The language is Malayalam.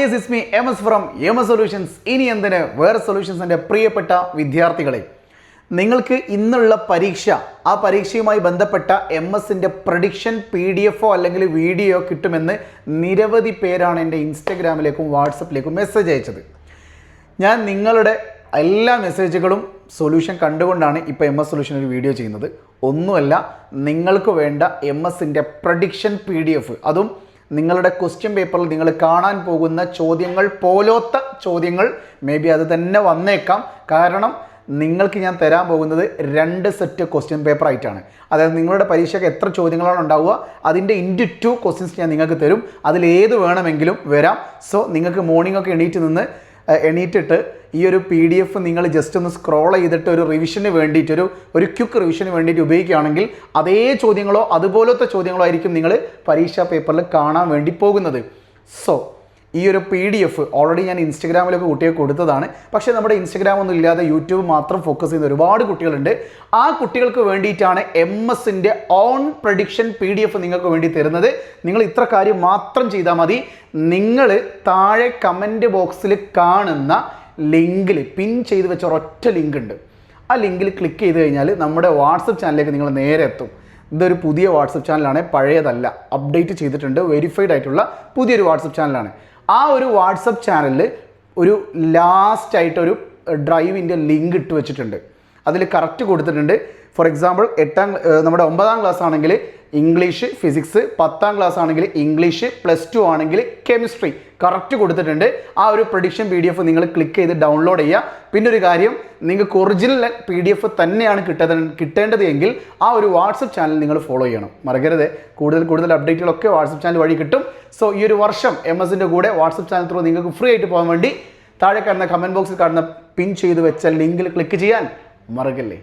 Guys it's me M S from M S solutions. ഇനി എന്തിന് വേറെ സൊല്യൂഷൻസിൻ്റെ പ്രിയപ്പെട്ട വിദ്യാർത്ഥികളെ, നിങ്ങൾക്ക് ഇന്നുള്ള പരീക്ഷ, ആ പരീക്ഷയുമായി ബന്ധപ്പെട്ട എം എസിൻ്റെ പ്രഡിക്ഷൻ PDF അല്ലെങ്കിൽ വീഡിയോ കിട്ടുമെന്ന് നിരവധി പേരാണ് എൻ്റെ ഇൻസ്റ്റഗ്രാമിലേക്കും വാട്സപ്പിലേക്കും മെസ്സേജ് അയച്ചത്. ഞാൻ നിങ്ങളുടെ എല്ലാ മെസ്സേജുകളും സൊല്യൂഷൻ കണ്ടുകൊണ്ടാണ് ഇപ്പോൾ എം എസ് സൊല്യൂഷൻ ഒരു വീഡിയോ ചെയ്യുന്നത്. ഒന്നുമല്ല, നിങ്ങൾക്ക് വേണ്ട എം എസിൻ്റെ പ്രഡിക്ഷൻ PDF, അതും നിങ്ങളുടെ ക്വസ്റ്റ്യൻ പേപ്പറിൽ നിങ്ങൾ കാണാൻ പോകുന്ന ചോദ്യങ്ങൾ പോലത്തെ ചോദ്യങ്ങൾ മേ ബി അത് തന്നെ വന്നേക്കാം. കാരണം നിങ്ങൾക്ക് ഞാൻ തരാൻ പോകുന്നത് 2 സെറ്റ് ക്വസ്റ്റ്യൻ പേപ്പർ ആയിട്ടാണ്. അതായത് നിങ്ങളുടെ പരീക്ഷയ്ക്ക് എത്ര ചോദ്യങ്ങളാണ് ഉണ്ടാവുക, അതിൻ്റെ ഇൻറ്റു 2 ക്വസ്റ്റ്യൻസ് ഞാൻ നിങ്ങൾക്ക് തരും. അതിലേത് വേണമെങ്കിലും വരാം. സോ നിങ്ങൾക്ക് മോർണിംഗ് ഒക്കെ എണീറ്റിട്ട് ഈ ഒരു PDF നിങ്ങൾ ജസ്റ്റ് ഒന്ന് സ്ക്രോൾ ചെയ്തിട്ട് ഒരു റിവിഷന് വേണ്ടിയിട്ട് ഒരു ക്വിക്ക് റിവിഷന് വേണ്ടിയിട്ട് ഉപയോഗിക്കുകയാണെങ്കിൽ അതേ ചോദ്യങ്ങളോ അതുപോലത്തെ ചോദ്യങ്ങളോ ആയിരിക്കും നിങ്ങൾ പരീക്ഷാ പേപ്പറിൽ കാണാൻ വേണ്ടി പോകുന്നത്. സോ ഈ ഒരു PDF ഓൾറെഡി ഞാൻ ഇൻസ്റ്റഗ്രാമിലൊക്കെ കുട്ടികൾക്ക് കൊടുത്തതാണ്. പക്ഷേ നമ്മുടെ ഇൻസ്റ്റഗ്രാം ഒന്നും ഇല്ലാതെ യൂട്യൂബ് മാത്രം ഫോക്കസ് ചെയ്യുന്ന ഒരുപാട് കുട്ടികളുണ്ട്. ആ കുട്ടികൾക്ക് വേണ്ടിയിട്ടാണ് എം എസിൻ്റെ ഓൺ പ്രഡിക്ഷൻ PDF നിങ്ങൾക്ക് വേണ്ടി തരുന്നത്. നിങ്ങൾ ഇത്ര കാര്യം മാത്രം ചെയ്താൽ മതി. നിങ്ങൾ താഴെ കമൻറ്റ് ബോക്സിൽ കാണുന്ന ലിങ്കിൽ പിൻ ചെയ്ത് വെച്ച ഒരൊറ്റ ലിങ്ക് ഉണ്ട്. ആ ലിങ്കിൽ ക്ലിക്ക് ചെയ്ത് കഴിഞ്ഞാൽ നമ്മുടെ വാട്സപ്പ് ചാനലിലേക്ക് നിങ്ങൾ നേരെ എത്തും. ഇതൊരു പുതിയ വാട്സപ്പ് ചാനലാണ്, പഴയതല്ല, അപ്ഡേറ്റ് ചെയ്തിട്ടുണ്ട്, വെരിഫൈഡ് ആയിട്ടുള്ള പുതിയൊരു വാട്സപ്പ് ചാനലാണ്. ആ ഒരു വാട്സപ്പ് ചാനലിൽ ഒരു ലാസ്റ്റായിട്ടൊരു ഡ്രൈവിൻ്റെ ലിങ്ക് ഇട്ട് വെച്ചിട്ടുണ്ട്. അതിൽ കറക്റ്റ് കൊടുത്തിട്ടുണ്ട്. ഫോർ എക്സാമ്പിൾ നമ്മുടെ 9ാം ക്ലാസ് ആണെങ്കിൽ ഇംഗ്ലീഷ് ഫിസിക്സ്, 10ാം ക്ലാസ് ആണെങ്കിൽ ഇംഗ്ലീഷ്, +2 ആണെങ്കിൽ കെമിസ്ട്രി കറക്റ്റ് കൊടുത്തിട്ടുണ്ട്. ആ ഒരു പ്രഡിക്ഷൻ PDF നിങ്ങൾ ക്ലിക്ക് ചെയ്ത് ഡൗൺലോഡ് ചെയ്യുക. പിന്നെ ഒരു കാര്യം, നിങ്ങൾക്ക് ഒറിജിനൽ PDF തന്നെയാണ് കിട്ടേണ്ടത് എങ്കിൽ ആ ഒരു വാട്സപ്പ് ചാനൽ നിങ്ങൾ ഫോളോ ചെയ്യണം, മറക്കരുത്. കൂടുതൽ അപ്ഡേറ്റുകളൊക്കെ വാട്സപ്പ് ചാനൽ വഴി കിട്ടും. സോ ഈ ഒരു വർഷം എം എസിൻ്റെ കൂടെ വാട്സപ്പ് ചാനൽ ത്രൂ നിങ്ങൾക്ക് ഫ്രീ ആയിട്ട് പോകാൻ വേണ്ടി താഴെ കാണുന്ന കമൻറ്റ് ബോക്സിൽ കാണുന്ന പിൻ ചെയ്ത് വെച്ച ലിങ്കിൽ ക്ലിക്ക് ചെയ്യാൻ മറക്കല്ലേ.